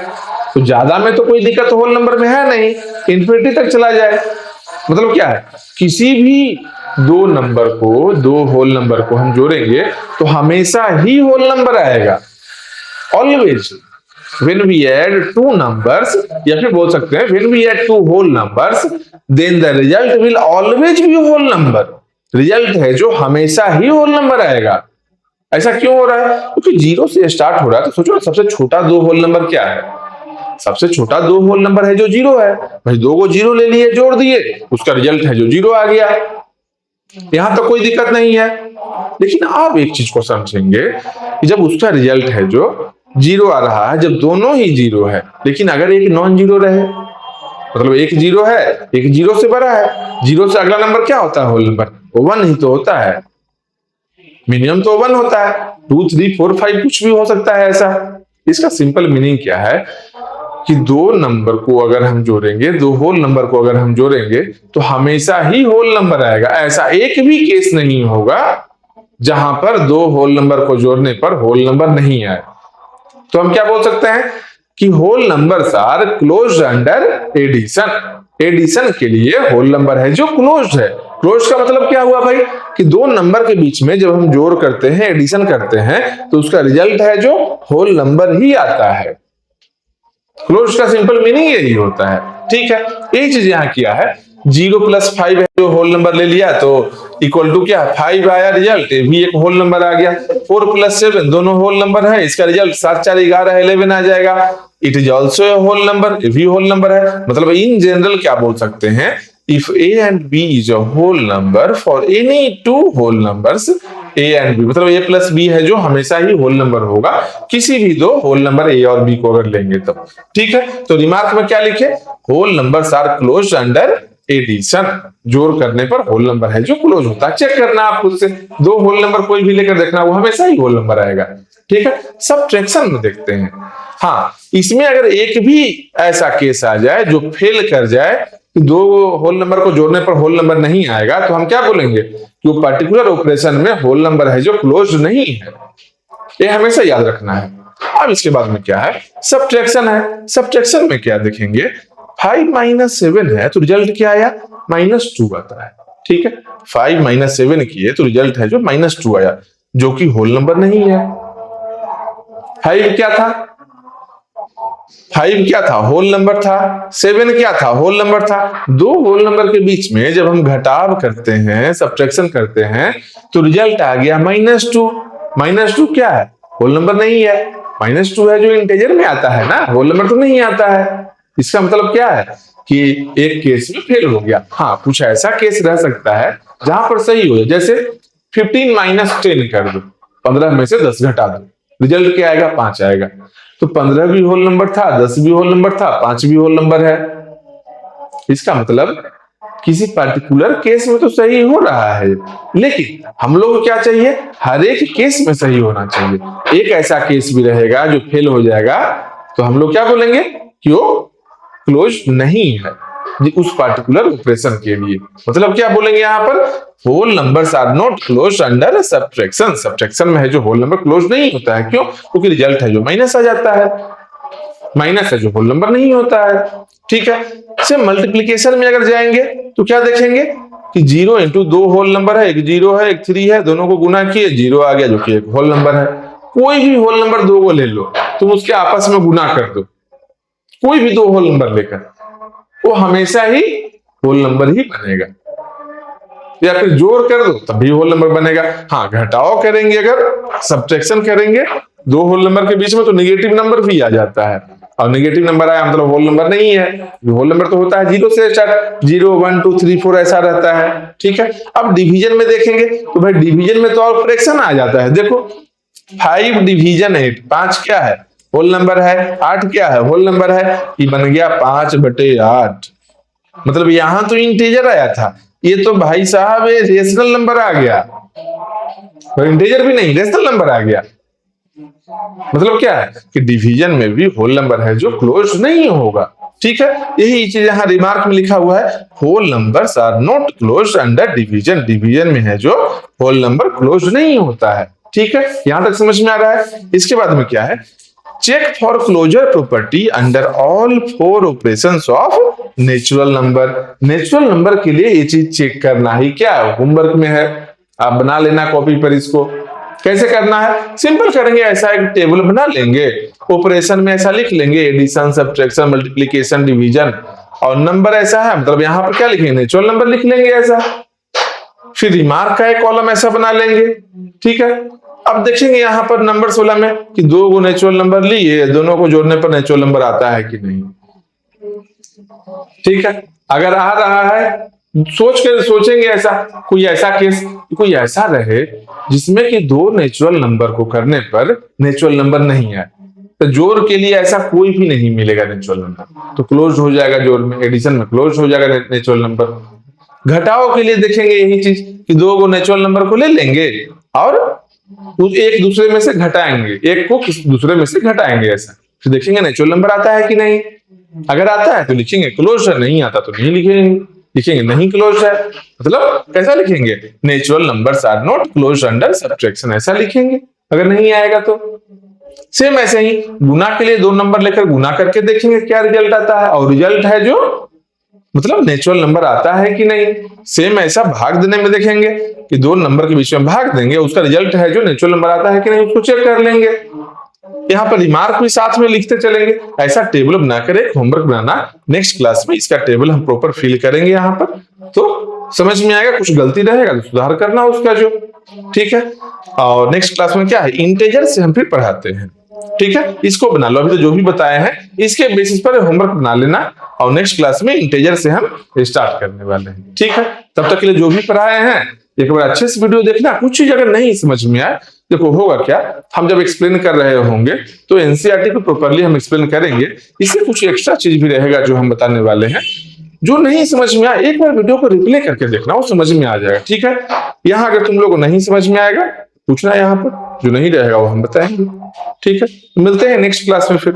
S1: तो ज्यादा में तो कोई दिक्कत होल नंबर में है नहीं, इंफिनिटी तक चला जाए। मतलब क्या है, किसी भी दो नंबर को, दो होल नंबर को हम जोड़ेंगे तो हमेशा ही होल नंबर आएगा। Always when we add two numbers, या फिर बोल सकते हैं when we add two whole numbers then the result will always be whole number। Result है जो हमेशा ही होल नंबर आएगा। ऐसा क्यों हो रहा है, क्योंकि 0 से स्टार्ट हो रहा है। तो सोचो सबसे छोटा दो होल नंबर क्या है, सबसे छोटा दो होल नंबर है जो 0 है। भाई दो को 0 ले लिए, जोड़ दिए, उसका रिजल्ट है जो 0 आ गया। यहां तो कोई दिक्कत नहीं है। लेकिन आप एक चीज को समझेंगे कि जब उसका रिजल्ट है जो 0 आ रहा है, जब दोनों ही 0 है, लेकिन अगर एक नॉन 0 रहे, मतलब एक 0 है एक 0 से बड़ा है, 0 से अगला नंबर क्या होता है होल नंबर, 1 ही तो होता है, मिनिमम तो 1 होता है। 2 3 4 5 कुछ भी हो सकता है ऐसा। इसका सिंपल मीनिंग क्या है कि दो नंबर को अगर हम जोड़ेंगे, दो होल नंबर को अगर हम जोड़ेंगे तो हमेशा ही होल नंबर आएगा। ऐसा एक भी केस नहीं होगा जहां पर दो होल नंबर को जोड़ने पर होल नंबर नहीं आए। तो हम क्या बोल सकते हैं कि whole numbers are closed under addition. Addition के लिए होल नंबर है जो क्लोज्ड है। क्लोज्ड का मतलब क्या हुआ भाई, कि दो नंबर के बीच में जब हम जोड़ करते हैं, एडिशन करते हैं, तो उसका रिजल्ट है जो होल नंबर ही आता है। क्लोज का सिंपल मीनिंग यही होता है, ठीक है। यही चीज यहाँ किया है। 0 + 5 है जो होल नंबर ले लिया तो इक्वल टू क्या, 5 आया रिजल्ट, ये भी एक होल नंबर आ गया। 4 + 7 दोनों होल नंबर है, इसका रिजल्ट 7 4 11 11 आ जाएगा। It is also a whole number, ये भी होल नंबर है। मतलब इन जनरल क्या बोल सकते हैं, if a and b is a whole number for any two whole numbers a and b, मतलब a + b है जो हमेशा ही होल नंबर होगा किसी भी दो होल नंबर a और b को अगर लेंगे तब, ठीक है। तो रिमार्क में क्या लिखे, whole numbers are closed under addition. जोड़ करने पर होल नंबर है जो क्लोज होता है। चेक करना आप खुद से, दो होल नंबर कोई भी लेकर देखना, वो हमेशा ही होल नंबर आएगा, ठीक है। सब्ट्रैक्शन में देखते हैं। हाँ, इसमें अगर एक भी ऐसा केस आ जाए जो फेल कर जाए, दो होल नंबर को जोड़ने पर होल नंबर नहीं आएगा, तो हम क्या बोलेंगे कि वो पर्टिकुलर ऑपरेशन में होल नंबर है जो क्लोज नहीं है। ये हमेशा याद रखना है। अब इसके बाद में क्या है, सब्ट्रैक्शन है। सब्ट्रैक्शन में क्या देखेंगे, 5 - 7 है तो रिजल्ट क्या आया, -2 आता है, ठीक है। 5 - 7 किए तो रिजल्ट है जो -2 आया, जो कि होल नंबर नहीं है। 5 क्या था, 5 क्या था, होल नंबर था। 7 क्या था, होल नंबर था। दो होल नंबर के बीच में जब हम घटाव करते हैं, सब्ट्रैक्शन करते हैं, तो रिजल्ट आ गया -2। -2 क्या है, होल नंबर नहीं है। -2 है जो इंटीजर में आता है ना, होल नंबर तो नहीं आता है। इसका मतलब क्या है कि एक केस में फेल हो गया। हाँ, कुछ ऐसा केस रह सकता है जहां पर सही हो जाए, जैसे 15 - 10 कर दो, 15 में से 10 घटा दो, रिजल्ट क्या आएगा, 5 आएगा। तो 15 भी होल नंबर था, 10 भी होल नंबर था, 5 भी होल नंबर है। इसका मतलब किसी पर्टिकुलर केस में तो सही हो रहा है, लेकिन हम लोग को क्या चाहिए, हर एक केस में सही होना चाहिए। एक ऐसा केस भी रहेगा जो फेल हो जाएगा, तो हम लोग क्या बोलेंगे कि वो क्लोज नहीं है। उस पार्टिकुलर ऑपरेशन के लिए। मतलब क्या बोलेंगे यहाँ पर, whole numbers are not close under subtraction. Subtraction में है जो होल नंबर क्लोज नहीं होता है, क्यों? क्योंकि रिजल्ट है जो माइनस आ जाता है, माइनस है जो होल नंबर नहीं होता है। ठीक है, से मल्टीप्लीकेशन में अगर जाएंगे तो क्या देखेंगे कि 0 इंटू 2 होल नंबर है, एक 0 है एक 3 है, दोनों को गुना किए 0 आ गया जो कि एक होल नंबर है। कोई भी होल नंबर दो को ले लो, तुम उसके आपस में गुना कर दो, कोई भी दो होल नंबर लेकर, वो हमेशा ही होल नंबर ही बनेगा। या फिर जोड़ कर दो तब भी होल नंबर बनेगा। हाँ, घटाओ करेंगे, अगर सब्ट्रैक्शन करेंगे दो होल नंबर के बीच में तो निगेटिव नंबर भी आ जाता है, और निगेटिव नंबर आया मतलब होल नंबर नहीं है। होल नंबर तो होता है 0 से स्टार्ट, 0 1 2 3 4 ऐसा रहता है। ठीक है, अब डिवीजन में देखेंगे तो भाई डिवीजन में तो और फ्रैक्शन आ जाता है। देखो 5 डिवीजन 8, 5 क्या है? होल नंबर है। 8 क्या है? होल नंबर है। ये बन गया 5/8। मतलब यहां तो इंटीजर आया था, ये तो भाई साहब ये रेशनल नंबर आ गया, तो इंटीजर भी नहीं रेशनल नंबर आ गया। मतलब क्या है कि डिवीजन में भी होल नंबर है जो क्लोज नहीं होगा। ठीक है, यही चीज यहाँ रिमार्क में लिखा हुआ है, whole numbers are not close under division. Division में है जो होल नंबर क्लोज नहीं होता है। ठीक है, यहां तक समझ में आ रहा है। इसके बाद में क्या है, check for closure property under all 4 operations of natural number. Natural number के लिए ये चीज चेक करना ही क्या है, होमवर्क में है, आप बना लेना कॉपी पर। इसको कैसे करना है, सिंपल करेंगे, ऐसा एक टेबल बना लेंगे, ऑपरेशन में ऐसा लिख लेंगे एडिशन सब्ट्रैक्शन मल्टीप्लिकेशन डिवीजन, और नंबर ऐसा है मतलब यहां पर क्या लिखेंगे, नेचुरल नंबर लिख लेंगे ऐसा। फिर रिमार्क का एक कॉलम ऐसा बना लेंगे। ठीक है, अब देखेंगे यहां पर नंबर्स वाला में कि 2 को नेचुरल नंबर लिए, दोनों को जोड़ने पर नेचुरल नंबर आता है कि नहीं। ठीक है, अगर आ रहा है सोचेंगे ऐसा, कोई ऐसा केस, कोई ऐसा रहे जिसमें कि 2 नेचुरल नंबर को करने पर नेचुरल नंबर नहीं आए, तो जोड़ के लिए ऐसा कोई भी नहीं मिलेगा नेचुरल नंबर, तो क्लोज हो जाएगा जोड़ में, एडिशन में क्लोज हो जाएगा नेचुरल नंबर। घटाओ के लिए देखेंगे यही चीज कि 2 को नेचुरल नंबर को ले लेंगे और एक दूसरे में से घटाएंगे, एक को दूसरे में से घटाएंगे, ऐसा फिर देखेंगे नेचुरल नंबर आता है कि नहीं। अगर आता है तो लिखेंगे क्लोज है, नहीं आता तो नहीं लिखेंगे नहीं क्लोज है। मतलब कैसा लिखेंगे, natural numbers are not close under subtraction, ऐसा लिखेंगे। अगर नहीं आएगा तो सेम ऐसे ही गुना के लिए 2 नंबर लेकर गुना करके देखेंगे क्या रिजल्ट आता है, और रिजल्ट है जो मतलब नेचुरल नंबर आता है कि नहीं। सेम ऐसा भाग देने में देखेंगे कि 2 नंबर के बीच में भाग देंगे, उसका रिजल्ट है जो नेचुरल नंबर आता है कि नहीं, उसको चेक कर लेंगे। यहाँ पर रिमार्क भी साथ में लिखते चलेंगे। ऐसा टेबल बनाकर एक होमवर्क बनाना, नेक्स्ट क्लास में इसका टेबल हम प्रॉपर फिल करेंगे यहाँ पर, तो समझ में आएगा। कुछ गलती रहेगा तो सुधार करना उसका जो। ठीक है, और नेक्स्ट क्लास में क्या है, इंटीजर से हम फिर पढ़ाते हैं। ठीक है, इसको बना लो, अभी तो जो भी बताए हैं इसके बेसिस पर होमवर्क बना लेना, और नेक्स्ट क्लास में इंटीजर से हम स्टार्ट करने वाले हैं। ठीक है, तब तक के लिए जो भी पढ़ाए हैं एक बार अच्छे से वीडियो देखना। कुछ चीज अगर नहीं समझ में आए, देखो होगा क्या, हम जब एक्सप्लेन कर रहे होंगे तो एनसीईआरटी को प्रॉपर्ली हम एक्सप्लेन करेंगे, इससे कुछ एक्स्ट्रा चीज भी रहेगा जो हम बताने वाले हैं। जो नहीं समझ में आए एक बार वीडियो को रिप्ले करके देखना, वो समझ में आ जाएगा। ठीक है, यहाँ अगर तुम लोग को नहीं समझ में आएगा पूछना यहाँ पर, जो नहीं रहेगा वो हम बताएंगे। ठीक है, मिलते हैं नेक्स्ट क्लास में फिर।